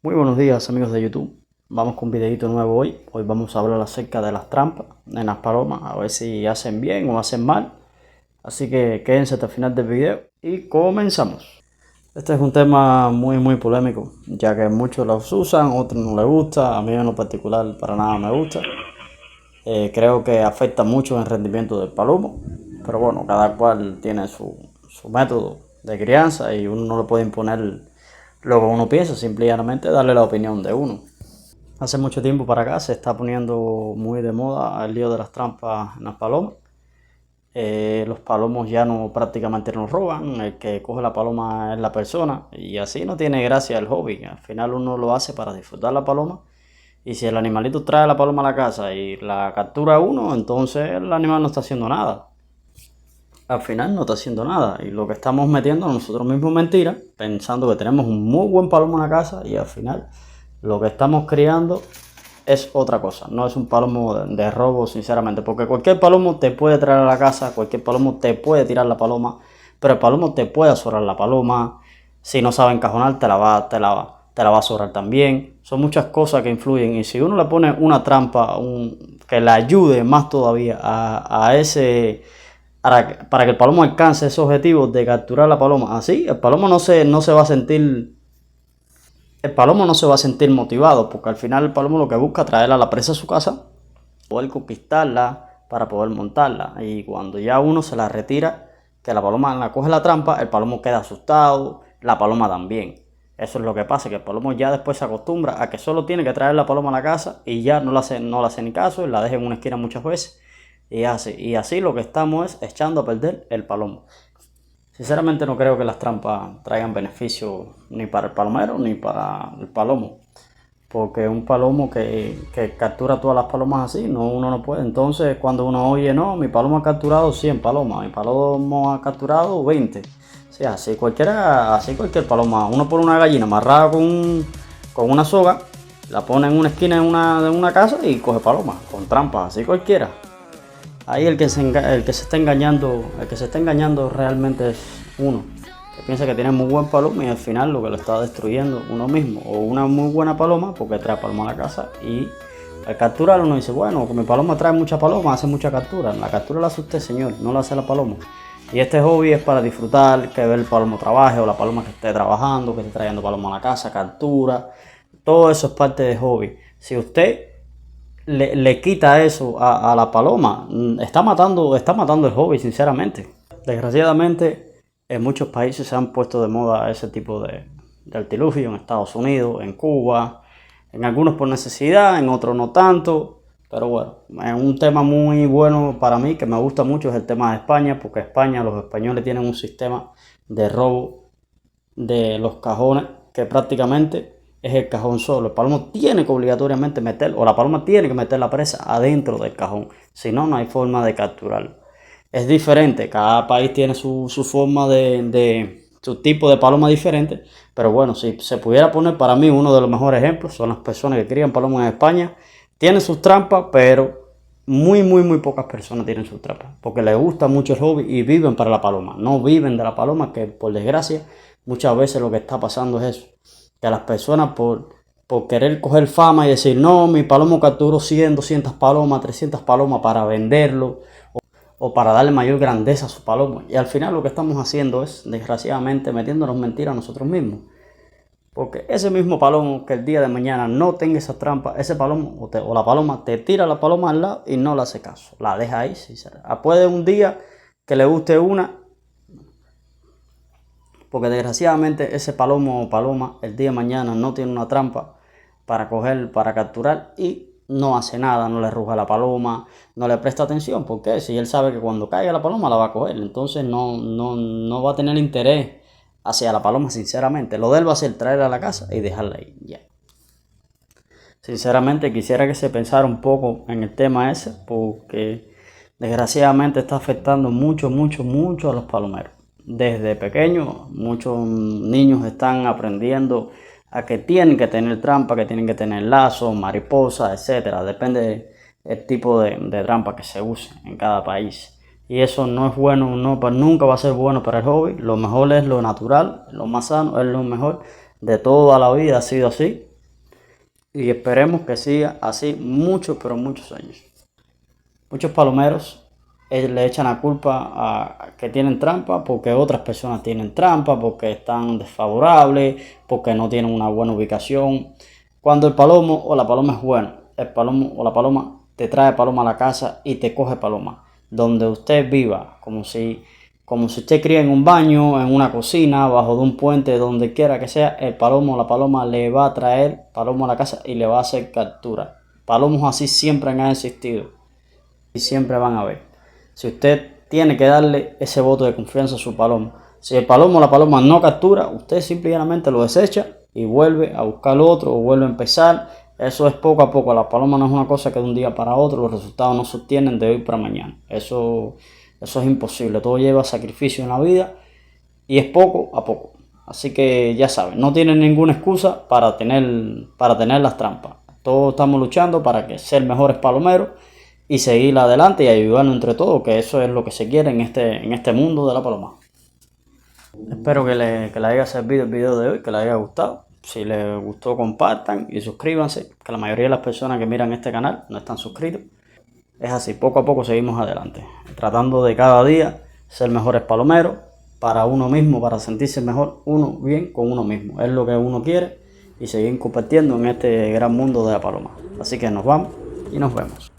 Muy buenos días amigos de YouTube. Vamos con un videito nuevo hoy. Hoy vamos a hablar acerca de las trampas en las palomas, a ver si hacen bien o hacen mal. Así que quédense hasta el final del video y comenzamos. Este es un tema muy polémico, ya que muchos los usan, otros no les gusta. A mí en lo particular para nada me gusta. Creo que afecta mucho el rendimiento del palomo, pero bueno, cada cual tiene su método de crianza y uno no le puede imponer lo que uno piensa, simplemente darle la opinión de uno. Hace mucho tiempo para acá se está poniendo muy de moda el lío de las trampas en las palomas. Los palomos ya no prácticamente nos roban, el que coge la paloma es la persona y así no tiene gracia el hobby. Al final uno lo hace para disfrutar la paloma y si el animalito trae la paloma a la casa y la captura uno, entonces el animal no está haciendo nada. Al final no está haciendo nada y lo que estamos metiendo nosotros mismos mentiras, pensando que tenemos un muy buen palomo en la casa y al final lo que estamos criando es otra cosa, no es un palomo de robo sinceramente, porque cualquier palomo te puede traer a la casa, cualquier palomo te puede tirar la paloma, pero el palomo te puede azorar la paloma, si no sabe encajonar te la va a azorar también, son muchas cosas que influyen y si uno le pone una trampa que le ayude más todavía a ese para que el palomo alcance ese objetivo de capturar la paloma. Así, no se va a sentir, el palomo no se va a sentir motivado, porque al final el palomo lo que busca es traer a la presa a su casa, poder conquistarla para poder montarla. Y cuando ya uno se la retira, que la paloma la coge la trampa, el palomo queda asustado, la paloma también. Eso es lo que pasa, que el palomo ya después se acostumbra a que solo tiene que traer la paloma a la casa y ya no le hace ni caso, y la deja en una esquina muchas veces. Y así lo que estamos es echando a perder el palomo. Sinceramente no creo que las trampas traigan beneficio ni para el palomero ni para el palomo. Porque un palomo que captura todas las palomas así, no, uno no puede. Entonces cuando uno oye, no, mi palomo ha capturado 100 palomas, mi palomo ha capturado 20. O sea, así cualquier paloma. Uno pone una gallina amarrada con una soga, la pone en una esquina de una casa y coge palomas con trampas, así cualquiera. Ahí el que se está engañando realmente es uno, que piensa que tiene muy buen paloma y al final lo que lo está destruyendo uno mismo. O una muy buena paloma porque trae paloma a la casa y al capturar uno dice, bueno, que mi paloma trae mucha paloma, hace mucha captura. La captura la hace usted, señor, no la hace la paloma. Y este hobby es para disfrutar, que ver el palomo trabaje o la paloma que esté trabajando, que esté trayendo paloma a la casa, captura. Todo eso es parte del hobby. Si usted le quita eso a la paloma, está matando el hobby, sinceramente. Desgraciadamente, en muchos países se han puesto de moda ese tipo de artilugio, en Estados Unidos, en Cuba, en algunos por necesidad, en otros no tanto. Pero bueno, un tema muy bueno para mí, que me gusta mucho, es el tema de España, porque España, los españoles tienen un sistema de robo de los cajones que prácticamente es el cajón solo. El palomo tiene que obligatoriamente meter, o la paloma tiene que meter la presa adentro del cajón, si no, no hay forma de capturarlo. Es diferente, cada país tiene su forma su tipo de paloma diferente, pero bueno, si se pudiera poner, para mí uno de los mejores ejemplos son las personas que crían palomas en España. Tienen sus trampas, pero muy pocas personas tienen sus trampas, porque les gusta mucho el hobby y viven para la paloma, no viven de la paloma, que por desgracia muchas veces lo que está pasando es eso, que las personas por querer coger fama y decir, no, mi palomo capturó 100, 200 palomas, 300 palomas para venderlo o para darle mayor grandeza a su palomo. Y al final lo que estamos haciendo es, desgraciadamente, metiéndonos mentiras a nosotros mismos. Porque ese mismo palomo que el día de mañana no tenga esa trampa, ese palomo o la paloma te tira la paloma al lado y no le hace caso. La deja ahí. Puede un día que le guste una, porque desgraciadamente ese palomo o paloma el día de mañana no tiene una trampa para coger, para capturar y no hace nada, no le ruja a la paloma, no le presta atención, porque si él sabe que cuando caiga la paloma la va a coger, entonces no va a tener interés hacia la paloma, sinceramente. Lo de él va a ser traerla a la casa y dejarla ahí, ya. Sinceramente quisiera que se pensara un poco en el tema ese, porque desgraciadamente está afectando mucho a los palomeros. Desde pequeños, muchos niños están aprendiendo a que tienen que tener trampa, que tienen que tener lazos, mariposas, etcétera. Depende del tipo de trampa que se use en cada país. Y eso no es bueno, nunca va a ser bueno para el hobby. Lo mejor es lo natural, lo más sano, es lo mejor de toda la vida, ha sido así. y esperemos que siga así muchos, pero muchos años. Muchos palomeros le echan la culpa a que tienen trampa porque otras personas tienen trampa, porque están desfavorables, porque no tienen una buena ubicación. Cuando el palomo o la paloma es bueno, el palomo o la paloma te trae paloma a la casa y te coge paloma. Donde usted viva, como si usted cría en un baño, en una cocina, bajo de un puente, donde quiera que sea, el palomo o la paloma le va a traer palomo a la casa y le va a hacer captura. Palomos así siempre han existido y siempre van a haber. Si usted tiene que darle ese voto de confianza a su palomo, si el palomo o la paloma no captura, usted simplemente lo desecha y vuelve a buscar otro o vuelve a empezar. Eso es poco a poco. La paloma no es una cosa que de un día para otro los resultados no se obtienen de hoy para mañana. Eso es imposible. Todo lleva sacrificio en la vida y es poco a poco. Así que ya saben, no tienen ninguna excusa para tener las trampas. Todos estamos luchando para ser mejores palomeros y seguir adelante y ayudarnos entre todos, que eso es lo que se quiere en este mundo de la paloma. Espero que les haya servido el video de hoy, que les haya gustado. Si les gustó, compartan y suscríbanse, que la mayoría de las personas que miran este canal no están suscritos. Es así, poco a poco seguimos adelante, tratando de cada día ser mejores palomeros para uno mismo, para sentirse mejor uno bien con uno mismo. Es lo que uno quiere y seguir compartiendo en este gran mundo de la paloma. Así que nos vamos y nos vemos.